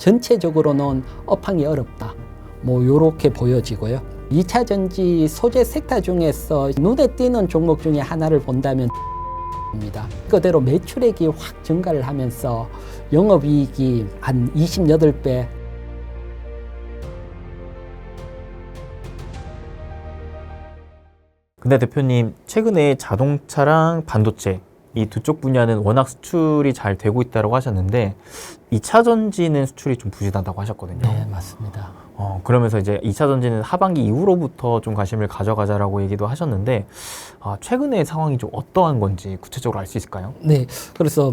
전체적으로는 업황이 어렵다. 뭐 요렇게 보여지고요. 2차 전지 소재 섹터 중에서 눈에 띄는 종목 중에 하나를 본다면 입니다. 그대로 매출액이 확 증가를 하면서 영업이익이 한 28배. 근데 대표님, 최근에 자동차랑 반도체 이 두 쪽 분야는 워낙 수출이 잘 되고 있다고 하셨는데 2차 전지는 수출이 좀 부진하다고 하셨거든요. 네, 맞습니다. 그러면서 이제 2차 전지는 하반기 이후로부터 좀 관심을 가져가자라고 얘기도 하셨는데 최근의 상황이 좀 어떠한 건지 구체적으로 알 수 있을까요? 네, 그래서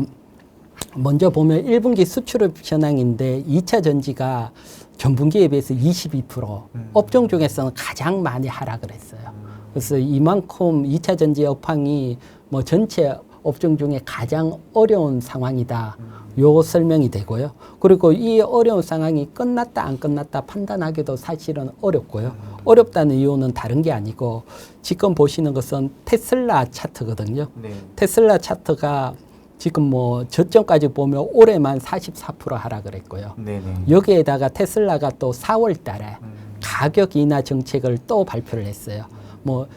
먼저 보면 1분기 수출입 현황인데 2차 전지가 전분기에 비해서 22% 업종 중에서는 가장 많이 하락을 했어요. 그래서 이만큼 2차 전지 업황이 뭐 전체 업종 중에 가장 어려운 상황이다. 요 설명이 되고요. 그리고 이 어려운 상황이 끝났다 안 끝났다 판단하기도 사실은 어렵고요. 어렵다는 이유는 다른 게 아니고 지금 보시는 것은 테슬라 차트거든요. 네. 테슬라 차트가 지금 뭐 저점까지 보면 올해만 44% 하락을 했고요. 네네. 여기에다가 테슬라가 또 4월 달에 가격 인하 정책을 또 발표를 했어요. 뭐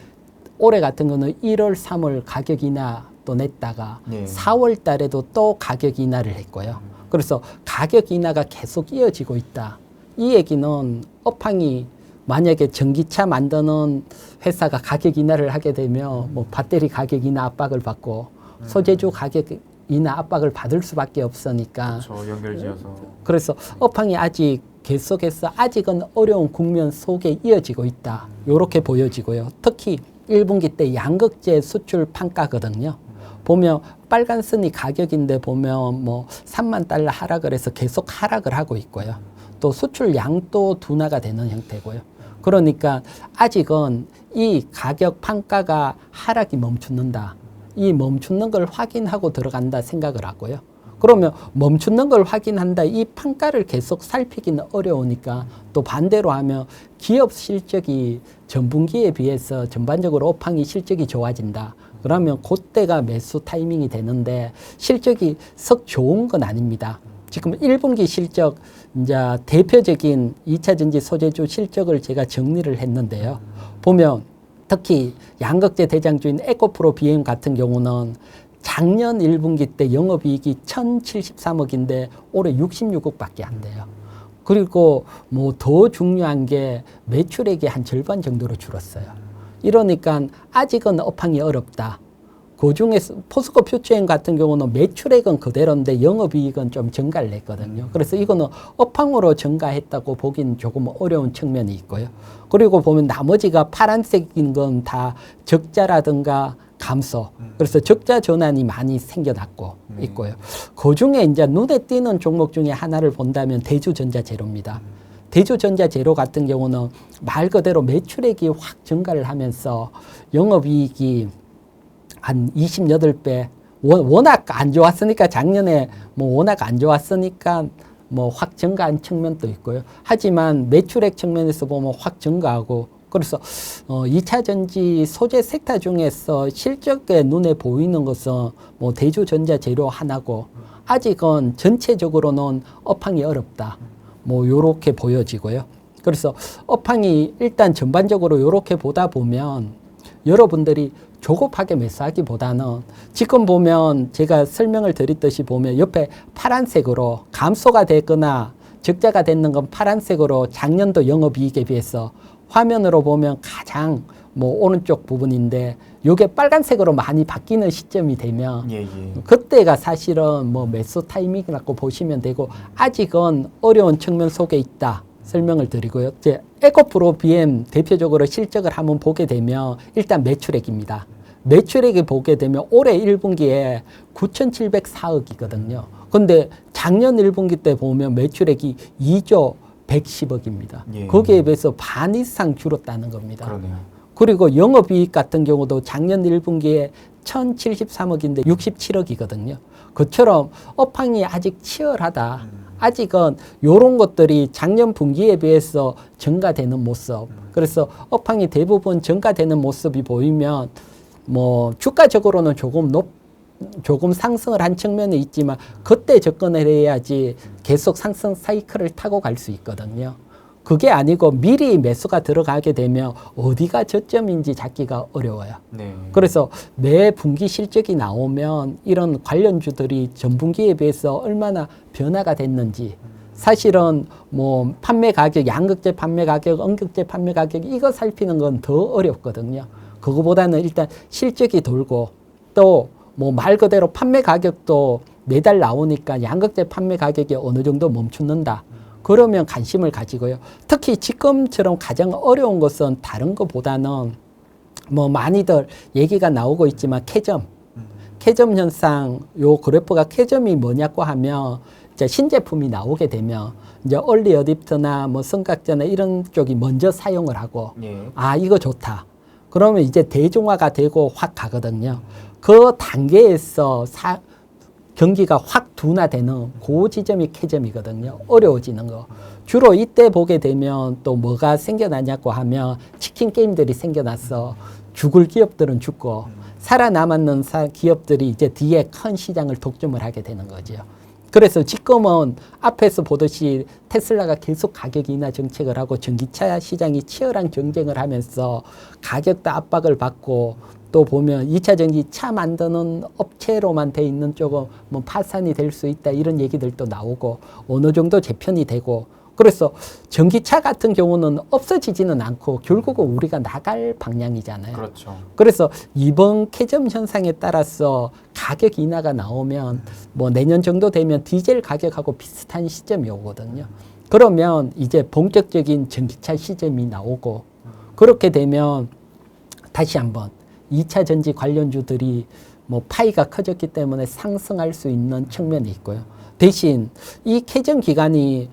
올해 같은 거는 1월, 3월 가격 인하 또 냈다가 네. 4월 달에도 또 가격 인하를 했고요. 그래서 가격 인하가 계속 이어지고 있다. 이 얘기는 업황이 만약에 전기차 만드는 회사가 가격 인하를 하게 되면 뭐 배터리 가격 인하 압박을 받고 소재주 가격 인하 압박을 받을 수밖에 없으니까. 그렇죠. 연결지어서. 그래서 업황이 아직 계속해서 아직은 어려운 국면 속에 이어지고 있다. 이렇게 보여지고요. 특히 1분기 때 양극재 수출 판가거든요. 보면 빨간 선이 가격인데 보면 뭐 3만 달러 하락을 해서 계속 하락을 하고 있고요. 또 수출 양도 둔화가 되는 형태고요. 그러니까 아직은 이 가격 판가가 하락이 멈추는다. 이 멈추는 걸 확인하고 들어간다 생각을 하고요. 그러면 멈추는 걸 확인한다. 이 판가를 계속 살피기는 어려우니까 또 반대로 하면 기업 실적이 전분기에 비해서 전반적으로 업황이 실적이 좋아진다. 그러면 그때가 매수 타이밍이 되는데 실적이 썩 좋은 건 아닙니다. 지금 1분기 실적 이제 대표적인 2차 전지 소재주 실적을 제가 정리를 했는데요. 보면 특히 양극재 대장주인 에코프로 BM 같은 경우는 작년 1분기 때 영업이익이 1,073억인데 올해 66억밖에 안 돼요. 그리고 뭐 더 중요한 게 매출액이 한 절반 정도로 줄었어요. 이러니까 아직은 업황이 어렵다. 그중에 포스코 퓨처엠 같은 경우는 매출액은 그대로인데 영업이익은 좀 증가를 했거든요. 그래서 이거는 업황으로 증가했다고 보기는 조금 어려운 측면이 있고요. 그리고 보면 나머지가 파란색인 건 다 적자라든가 감소. 그래서 적자 전환이 많이 생겨났고 있고요. 그중에 이제 눈에 띄는 종목 중에 하나를 본다면 대주전자재료입니다. 대주전자재료 같은 경우는 말 그대로 매출액이 확 증가를 하면서 영업이익이 한 28배, 워낙 안 좋았으니까 작년에 뭐 워낙 안 좋았으니까 뭐 확 증가한 측면도 있고요. 하지만 매출액 측면에서 보면 확 증가하고 그래서 2차 전지 소재 섹터 중에서 실적에 눈에 보이는 것은 뭐 대주전자재료 하나고 아직은 전체적으로는 업황이 어렵다. 뭐 요렇게 보여지고요. 그래서 업황이 일단 전반적으로 요렇게 보다 보면 여러분들이 조급하게 매수하기보다는 지금 보면 제가 설명을 드렸듯이 보면 옆에 파란색으로 감소가 되거나 적자가 됐는 건 파란색으로 작년도 영업이익에 비해서 화면으로 보면 가장 뭐 오른쪽 부분인데 요게 빨간색으로 많이 바뀌는 시점이 되면 그때가 사실은 뭐 매수 타이밍이라고 보시면 되고 아직은 어려운 측면 속에 있다 설명을 드리고요. 이제 에코프로 BM 대표적으로 실적을 한번 보게 되면 일단 매출액입니다. 매출액을 보게 되면 올해 1분기에 9,704억이거든요. 근데 작년 1분기 때 보면 매출액이 2조 110억입니다. 거기에 비해서 반 이상 줄었다는 겁니다. 그러네요. 그리고 영업이익 같은 경우도 작년 1분기에 1,073억인데 67억이거든요. 그처럼 업황이 아직 치열하다. 아직은 이런 것들이 작년 분기에 비해서 증가되는 모습. 그래서 업황이 대부분 증가되는 모습이 보이면 뭐 주가적으로는 조금 조금 상승을 한 측면이 있지만 그때 접근을 해야지 계속 상승 사이클을 타고 갈 수 있거든요. 그게 아니고 미리 매수가 들어가게 되면 어디가 저점인지 잡기가 어려워요. 네. 그래서 매 분기 실적이 나오면 이런 관련주들이 전분기에 비해서 얼마나 변화가 됐는지 사실은 뭐 판매 가격, 양극재 판매 가격, 음극재 판매 가격 이거 살피는 건 더 어렵거든요. 그거보다는 일단 실적이 돌고 또 뭐 말 그대로 판매 가격도 매달 나오니까 양극재 판매 가격이 어느 정도 멈춘다. 그러면 관심을 가지고요. 특히 지금처럼 가장 어려운 것은 다른 것보다는 뭐 많이들 얘기가 나오고 있지만 캐점 현상, 요 그래프가 캐점이 뭐냐고 하면 이제 신제품이 나오게 되면 이제 얼리 어댑터나 뭐 선각제나 이런 쪽이 먼저 사용을 하고 예. 아 이거 좋다. 그러면 이제 대중화가 되고 확 가거든요. 그 단계에서 경기가 확 둔화되는 그 지점이 캐점이거든요. 어려워지는 거. 주로 이때 보게 되면 또 뭐가 생겨나냐고 하면 치킨 게임들이 생겨났어. 죽을 기업들은 죽고 살아남았는 기업들이 이제 뒤에 큰 시장을 독점을 하게 되는 거죠. 그래서 지금은 앞에서 보듯이 테슬라가 계속 가격 인하 정책을 하고 전기차 시장이 치열한 경쟁을 하면서 가격도 압박을 받고 또 보면 2차 전지 차 만드는 업체로만 돼 있는 쪽은 뭐 파산이 될 수 있다 이런 얘기들도 나오고 어느 정도 재편이 되고 그래서 전기차 같은 경우는 없어지지는 않고 결국은 우리가 나갈 방향이잖아요. 그렇죠. 그래서 이번 캐점 현상에 따라서 가격 인하가 나오면 뭐 내년 정도 되면 디젤 가격하고 비슷한 시점이 오거든요. 그러면 이제 본격적인 전기차 시점이 나오고 그렇게 되면 다시 한번 2차 전지 관련주들이 뭐 파이가 커졌기 때문에 상승할 수 있는 측면이 있고요. 대신 이 캐점 기간이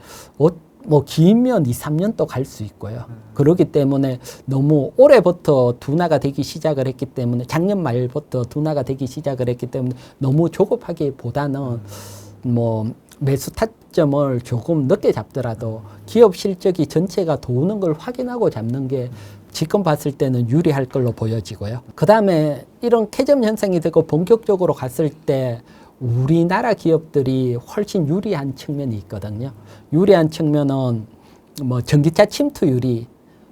뭐 길면 2, 3년 또 갈 수 있고요. 그렇기 때문에 너무 올해부터 둔화가 되기 시작을 했기 때문에 작년 말부터 둔화가 되기 시작을 했기 때문에 너무 조급하기보다는 뭐 매수 타점을 조금 늦게 잡더라도 기업 실적이 전체가 도는 걸 확인하고 잡는 게 지금 봤을 때는 유리할 걸로 보여지고요. 그 다음에 이런 캐점 현상이 되고 본격적으로 갔을 때 우리나라 기업들이 훨씬 유리한 측면이 있거든요. 유리한 측면은 뭐 전기차 침투율이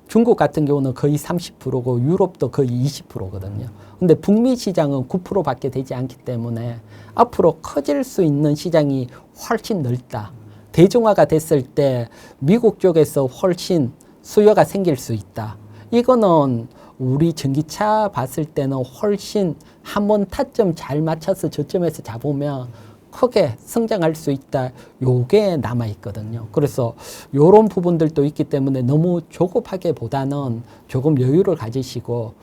중국 같은 경우는 거의 30%고 유럽도 거의 20%거든요. 근데 북미 시장은 9%밖에 되지 않기 때문에 앞으로 커질 수 있는 시장이 훨씬 넓다. 대중화가 됐을 때 미국 쪽에서 훨씬 수요가 생길 수 있다. 이거는 우리 전기차 봤을 때는 훨씬 한번 타점 잘 맞춰서 저점에서 잡으면 크게 성장할 수 있다. 요게 남아 있거든요. 그래서 요런 부분들도 있기 때문에 너무 조급하게보다는 조금 여유를 가지시고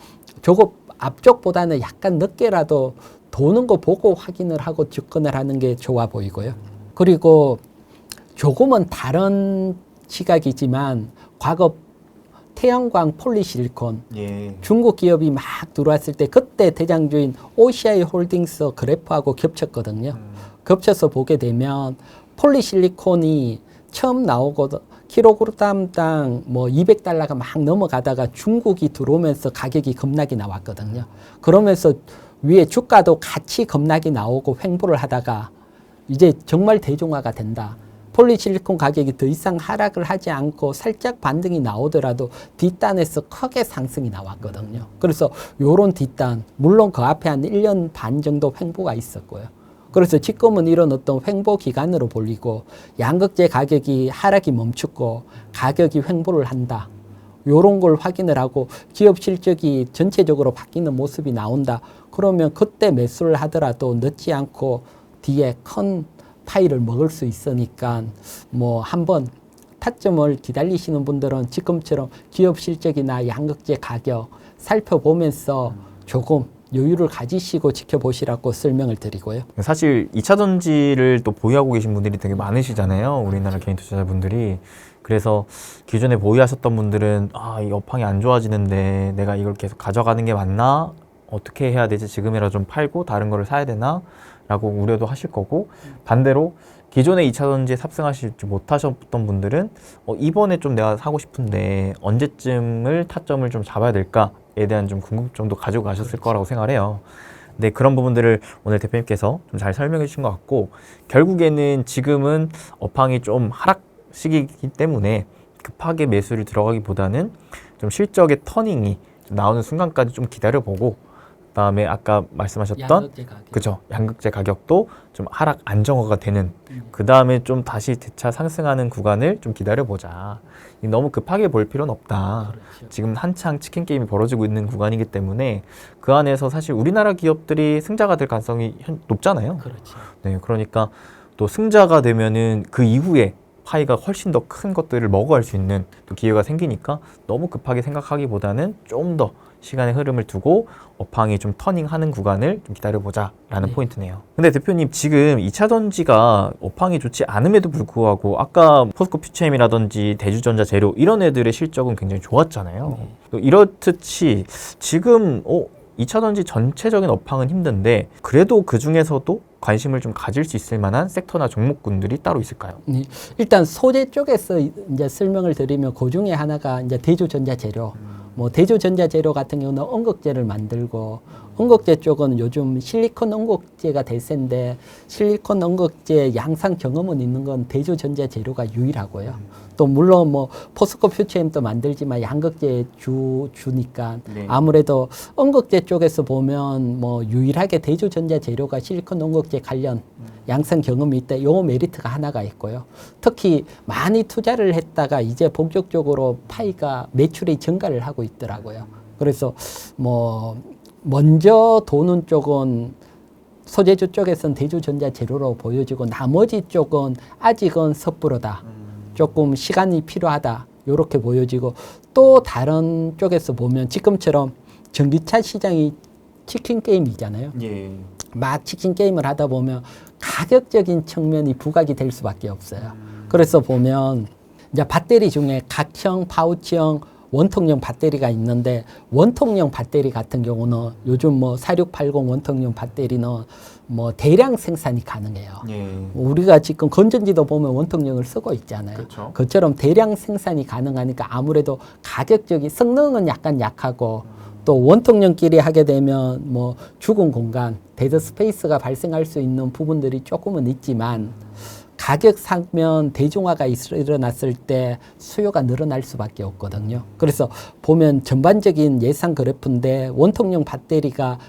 조급 앞쪽보다는 약간 늦게라도 도는 거 보고 확인을 하고 접근을 하는 게 좋아 보이고요. 그리고 조금은 다른 시각이지만 과거 태양광 폴리실리콘 예. 중국 기업이 막 들어왔을 때 그때 대장주인 OCI 홀딩스 그래프하고 겹쳤거든요. 겹쳐서 보게 되면 폴리실리콘이 처음 나오고 킬로그램당 뭐 200달러가 막 넘어가다가 중국이 들어오면서 가격이 급락이 나왔거든요. 그러면서 위에 주가도 같이 급락이 나오고 횡보를 하다가 이제 정말 대중화가 된다. 폴리실리콘 가격이 더 이상 하락을 하지 않고 살짝 반등이 나오더라도 뒷단에서 크게 상승이 나왔거든요. 그래서 요런 뒷단, 물론 그 앞에 한 1년 반 정도 횡보가 있었고요. 그래서 지금은 이런 어떤 횡보 기간으로 불리고 양극재 가격이 하락이 멈추고 가격이 횡보를 한다. 요런 걸 확인을 하고 기업 실적이 전체적으로 바뀌는 모습이 나온다. 그러면 그때 매수를 하더라도 늦지 않고 뒤에 큰 파이를 먹을 수 있으니까 뭐 한번 타점을 기다리시는 분들은 지금처럼 기업 실적이나 양극재 가격 살펴보면서 조금 여유를 가지시고 지켜보시라고 설명을 드리고요. 사실 2차 전지를 또 보유하고 계신 분들이 되게 많으시잖아요. 우리나라 개인 투자자분들이. 그래서 기존에 보유하셨던 분들은 이 업황이 안 좋아지는데 내가 이걸 계속 가져가는 게 맞나? 어떻게 해야 되지? 지금이라도 좀 팔고 다른 거를 사야 되나? 라고 우려도 하실 거고, 반대로 기존에 2차 전지에 탑승하시지 못하셨던 분들은 이번에 좀 내가 사고 싶은데 언제쯤을 타점을 좀 잡아야 될까에 대한 좀 궁금증도 가지고 가셨을 거라고 생각을 해요. 네, 그런 부분들을 오늘 대표님께서 좀 잘 설명해 주신 것 같고, 결국에는 지금은 업황이 좀 하락 시기이기 때문에 급하게 매수를 들어가기보다는 좀 실적의 터닝이 좀 나오는 순간까지 좀 기다려보고, 그다음에 아까 말씀하셨던 양극재 가격. 그죠, 양극재 가격도 좀 하락 안정화가 되는, 그다음에 좀 다시 재차 상승하는 구간을 좀 기다려보자. 너무 급하게 볼 필요는 없다. 그렇죠. 지금 한창 치킨 게임이 벌어지고 있는 구간이기 때문에 그 안에서 사실 우리나라 기업들이 승자가 될 가능성이 높잖아요. 그렇죠. 네, 그러니까 또 승자가 되면은 그 이후에 파이가 훨씬 더 큰 것들을 먹어갈 수 있는 또 기회가 생기니까 너무 급하게 생각하기보다는 좀 더 시간의 흐름을 두고 업황이 좀 터닝하는 구간을 좀 기다려보자라는 네. 포인트네요. 근데 대표님, 지금 2차 전지가 업황이 좋지 않음에도 불구하고 아까 포스코 퓨처엠이라든지 대주전자 재료 이런 애들의 실적은 굉장히 좋았잖아요. 네. 또 이렇듯이 지금 2차 전지 전체적인 업황은 힘든데 그래도 그 중에서도 관심을 좀 가질 수 있을 만한 섹터나 종목군들이 따로 있을까요? 네. 일단 소재 쪽에서 이제 설명을 드리면 그 중에 하나가 이제 대주전자 재료. 뭐 대주전자 재료 같은 경우는 엉극재를 만들고, 엉극재 쪽은 요즘 실리콘 엉극재가 대세인데 실리콘 엉극재 양산 경험은 있는 건 대주전자 재료가 유일하고요. 또 물론 뭐 포스코 퓨처엠도 만들지만 양극재 주니까 네. 아무래도 엉극재 쪽에서 보면 뭐 유일하게 대주전자 재료가 실리콘 엉극재 관련 양산 경험이 있다. 요 메리트가 하나가 있고요. 특히 많이 투자를 했다가 이제 본격적으로 파이가 매출이 증가를 하고 있더라고요. 그래서 뭐 먼저 도는 쪽은 소재주 쪽에서는 대주전자 재료로 보여지고 나머지 쪽은 아직은 섣부르다. 조금 시간이 필요하다. 이렇게 보여지고 또 다른 쪽에서 보면 지금처럼 전기차 시장이 치킨 게임이잖아요. 예. 막 치킨 게임을 하다 보면 가격적인 측면이 부각이 될 수밖에 없어요. 그래서 보면 이제 배터리 중에 각형, 파우치형, 원통형 배터리가 있는데 원통형 배터리 같은 경우는 요즘 뭐 4680 원통형 배터리는 뭐 대량 생산이 가능해요. 예. 우리가 지금 건전지도 보면 원통형을 쓰고 있잖아요. 그렇죠. 그처럼 대량 생산이 가능하니까 아무래도 가격적인 성능은 약간 약하고 또 원통형끼리 하게 되면 뭐 죽은 공간, 데드 스페이스가 발생할 수 있는 부분들이 조금은 있지만 가격 상면 대중화가 일어났을 때 수요가 늘어날 수밖에 없거든요. 그래서 보면 전반적인 예상 그래프인데 원통형 배터리가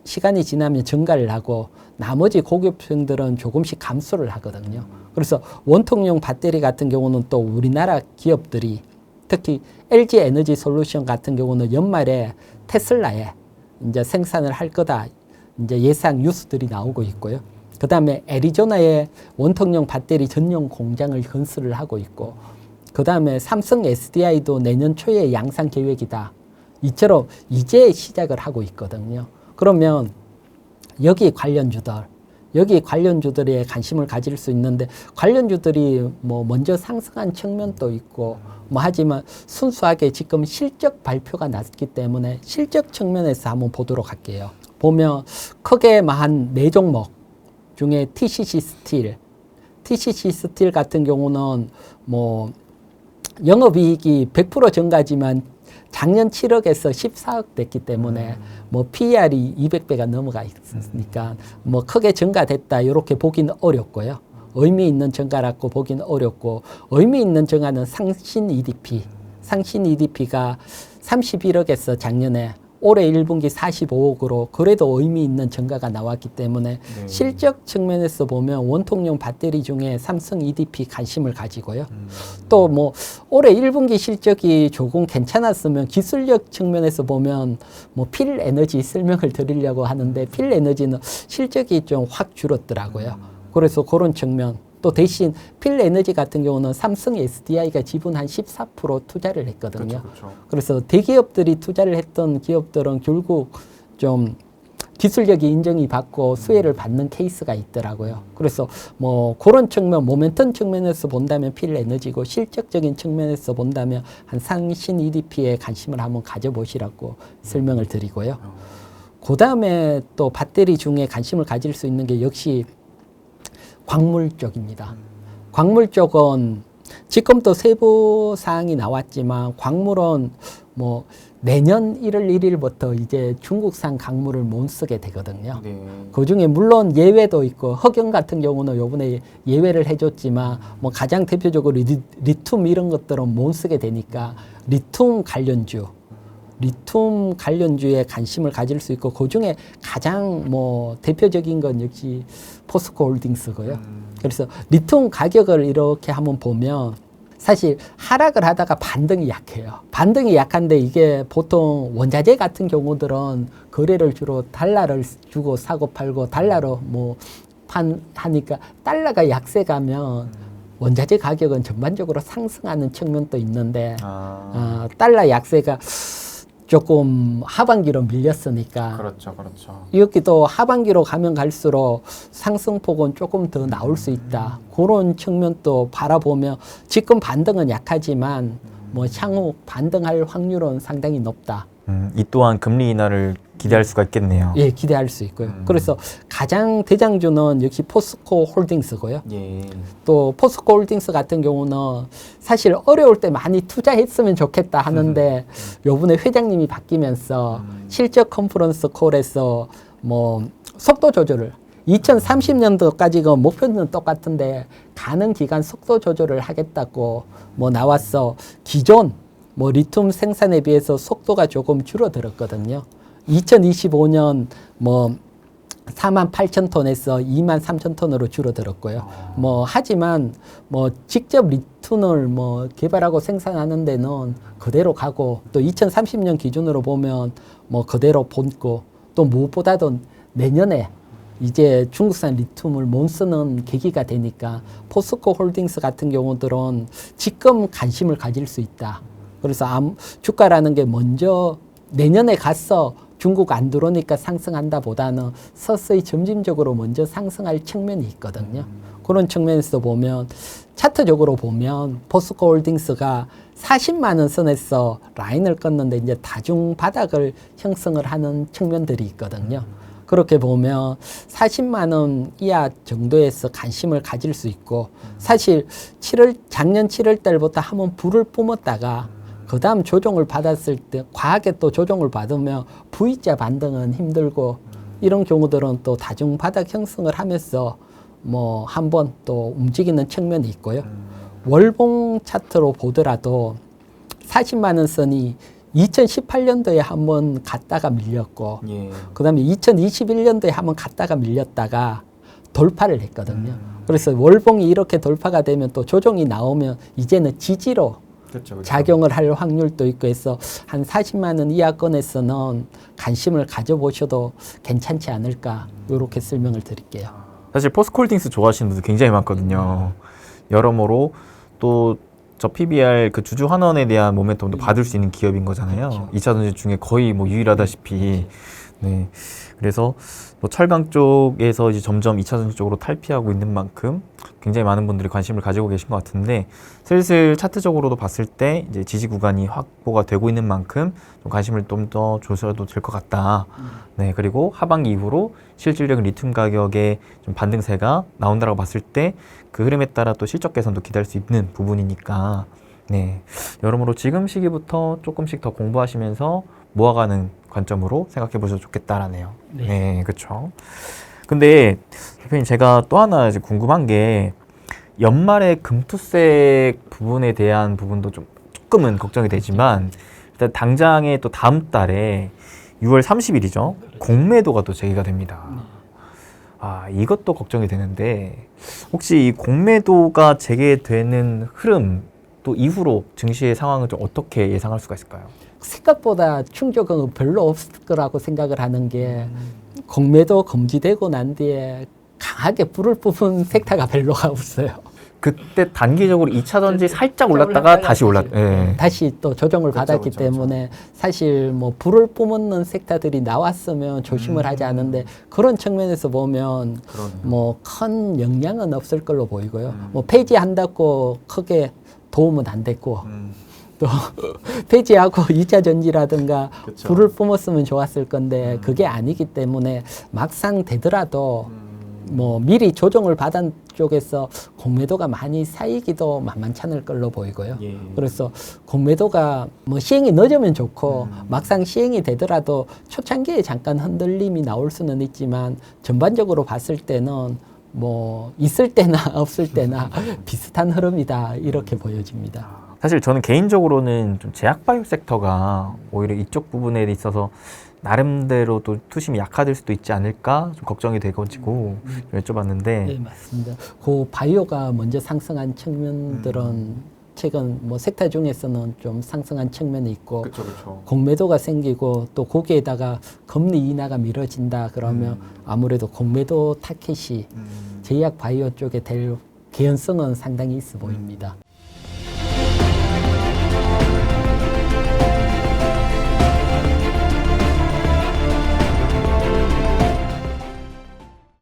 시간이 지나면 증가를 하고 나머지 고급형들은 조금씩 감소를 하거든요. 그래서 원통형 배터리 같은 경우는 또 우리나라 기업들이 특히 LG 에너지 솔루션 같은 경우는 연말에 테슬라에 이제 생산을 할 거다. 이제 예상 뉴스들이 나오고 있고요. 그 다음에 애리조나에 원통형 배터리 전용 공장을 건설을 하고 있고, 그 다음에 삼성 SDI도 내년 초에 양산 계획이다. 이처럼 이제 시작을 하고 있거든요. 그러면 여기 관련주들에 관심을 가질 수 있는데 관련주들이 뭐 먼저 상승한 측면도 있고 뭐 하지만 순수하게 지금 실적 발표가 났기 때문에 실적 측면에서 한번 보도록 할게요. 보면 크게 한 4종목 중에 TCC 스틸 같은 경우는 뭐 영업이익이 100% 증가지만 작년 7억에서 14억 됐기 때문에 뭐 PER이 200배가 넘어가 있으니까 뭐 크게 증가됐다 이렇게 보기는 어렵고요. 의미 있는 증가라고 보기는 어렵고, 의미 있는 증가는 상신 EDP가 31억에서 작년에 올해 1분기 45억으로 그래도 의미 있는 증가가 나왔기 때문에 실적 측면에서 보면 원통형 배터리 중에 삼성 EDP 관심을 가지고요. 또 뭐 올해 1분기 실적이 조금 괜찮았으면 기술력 측면에서 보면 뭐 필에너지 설명을 드리려고 하는데 필에너지는 실적이 좀 확 줄었더라고요. 그래서 그런 측면. 또 대신 필에너지 같은 경우는 삼성 SDI가 지분 한 14% 투자를 했거든요. 그렇죠. 그래서 대기업들이 투자를 했던 기업들은 결국 좀 기술력이 인정이 받고 수혜를 받는 케이스가 있더라고요. 그래서 뭐 그런 측면, 모멘텀 측면에서 본다면 필에너지고 실적적인 측면에서 본다면 한 상신 EDP에 관심을 한번 가져보시라고 설명을 드리고요. 그 다음에 또 배터리 중에 관심을 가질 수 있는 게 역시 광물 쪽입니다. 광물 쪽은 지금도 세부 사항이 나왔지만 광물은 뭐 내년 1월 1일부터 이제 중국산 강물을 못 쓰게 되거든요. 네. 그 중에 물론 예외도 있고 흑연 같은 경우는 요번에 예외를 해줬지만 뭐 가장 대표적으로 리튬 이런 것들은 못 쓰게 되니까 리튬 관련주에 관심을 가질 수 있고 그 중에 가장 뭐 대표적인 건 역시 포스코 홀딩스고요. 그래서 리튬 가격을 이렇게 한번 보면 사실 하락을 하다가 반등이 약해요. 반등이 약한데 이게 보통 원자재 같은 경우들은 거래를 주로 달러를 주고 사고 팔고 달러로 뭐 하니까 달러가 약세 가면 원자재 가격은 전반적으로 상승하는 측면도 있는데 달러 약세가 조금 하반기로 밀렸으니까 그렇죠. 여기도 하반기로 가면 갈수록 상승폭은 조금 더 나올 수 있다. 그런 측면도 바라보면 지금 반등은 약하지만 뭐 향후 반등할 확률은 상당히 높다. 이 또한 금리 인하를 기대할 수가 있겠네요. 예, 기대할 수 있고요. 그래서 가장 대장주는 역시 포스코 홀딩스고요. 예. 또 포스코 홀딩스 같은 경우는 사실 어려울 때 많이 투자했으면 좋겠다 하는데 요번에 회장님이 바뀌면서 실적 컨퍼런스 콜에서 뭐 속도 조절을 2030년도까지가 목표는 똑같은데 가는 기간 속도 조절을 하겠다고 뭐 나왔어. 기존 뭐 리튬 생산에 비해서 속도가 조금 줄어들었거든요. 2025년 뭐 48,000톤에서 23,000톤으로 줄어들었고요. 뭐 하지만 뭐 직접 리튬을 뭐 개발하고 생산하는 데는 그대로 가고 또 2030년 기준으로 보면 뭐 그대로 본고 또 무엇보다도 내년에 이제 중국산 리튬을 못 쓰는 계기가 되니까 포스코 홀딩스 같은 경우들은 지금 관심을 가질 수 있다. 그래서 주가라는 게 먼저 내년에 가서 중국 안 들어오니까 상승한다 보다는 서서히 점진적으로 먼저 상승할 측면이 있거든요. 그런 측면에서 보면 차트적으로 보면 포스코 홀딩스가 40만 원 선에서 라인을 껐는데 이제 다중 바닥을 형성을 하는 측면들이 있거든요. 그렇게 보면 40만 원 이하 정도에서 관심을 가질 수 있고 사실 작년 7월 달부터 한번 불을 뿜었다가 그 다음 조정을 받았을 때 과하게 또 조정을 받으면 V자 반등은 힘들고 이런 경우들은 또 다중 바닥 형성을 하면서 뭐 한번 또 움직이는 측면이 있고요. 월봉 차트로 보더라도 40만 원 선이 2018년도에 한번 갔다가 밀렸고 그 다음에 2021년도에 한번 갔다가 밀렸다가 돌파를 했거든요. 그래서 월봉이 이렇게 돌파가 되면 또 조정이 나오면 이제는 지지로 그렇죠. 작용을 할 확률도 있고 해서 한 40만 원 이하권에서는 관심을 가져보셔도 괜찮지 않을까 이렇게 설명을 드릴게요. 사실 포스코홀딩스 좋아하시는 분들 굉장히 많거든요. 여러모로 또 저 PBR 그 주주 환원에 대한 모멘텀도 받을 수 있는 기업인 거잖아요. 2차 전지 중에 거의 뭐 유일하다시피. 네. 그래서 뭐 철강 쪽에서 이제 점점 2차 전지 쪽으로 탈피하고 있는 만큼 굉장히 많은 분들이 관심을 가지고 계신 것 같은데 슬슬 차트적으로도 봤을 때 이제 지지 구간이 확보가 되고 있는 만큼 좀 관심을 좀 더 줘서도 될 것 같다. 네. 그리고 하반기 이후로 실질적인 리튬 가격의 좀 반등세가 나온다라고 봤을 때 그 흐름에 따라 또 실적 개선도 기대할 수 있는 부분이니까 네. 여러모로 지금 시기부터 조금씩 더 공부하시면서 모아가는 관점으로 생각해 보셔도 좋겠다라네요. 네, 그렇죠. 근데 대표님 제가 또 하나 이제 궁금한 게 연말에 금투색 부분에 대한 부분도 조금은 걱정이 되지만 일단 당장에 또 다음 달에 6월 30일이죠. 공매도가 또 제기가 됩니다. 이것도 걱정이 되는데 혹시 이 공매도가 재개되는 흐름 또 이후로 증시의 상황을 좀 어떻게 예상할 수가 있을까요? 생각보다 충격은 별로 없을 거라고 생각을 하는 게 공매도 금지되고 난 뒤에 강하게 불을 뿜은 섹터가 별로가 없어요. 그때 단기적으로 2차 전지 살짝 올랐다가 다시 다시 또 조정을 받았기 때문에 사실 뭐 불을 뿜는 섹터들이 나왔으면 조심을 하지 않은데 그런 측면에서 보면 뭐 큰 영향은 없을 걸로 보이고요. 뭐 폐지한다고 크게 도움은 안 됐고 또 폐지하고 2차 전지라든가 불을 뿜었으면 좋았을 건데 그게 아니기 때문에 막상 되더라도 뭐 미리 조정을 받은 쪽에서 공매도가 많이 쌓이기도 만만찮을 걸로 보이고요. 예. 그래서 공매도가 뭐 시행이 늦으면 좋고 막상 시행이 되더라도 초창기에 잠깐 흔들림이 나올 수는 있지만 전반적으로 봤을 때는 뭐 있을 때나 없을 때나 비슷한 흐름이다 이렇게 보여집니다. 사실 저는 개인적으로는 좀 제약바이오 섹터가 오히려 이쪽 부분에 있어서 나름대로 또 투심이 약화될 수도 있지 않을까 좀 걱정이 돼가지고 여쭤봤는데 네, 맞습니다. 그 바이오가 먼저 상승한 측면들은 최근 뭐 섹터 중에서는 좀 상승한 측면이 있고 그렇죠. 공매도가 생기고 또 거기에다가 금리 인하가 미뤄진다 그러면 아무래도 공매도 타켓이 제약 바이오 쪽에 될 개연성은 상당히 있어 보입니다.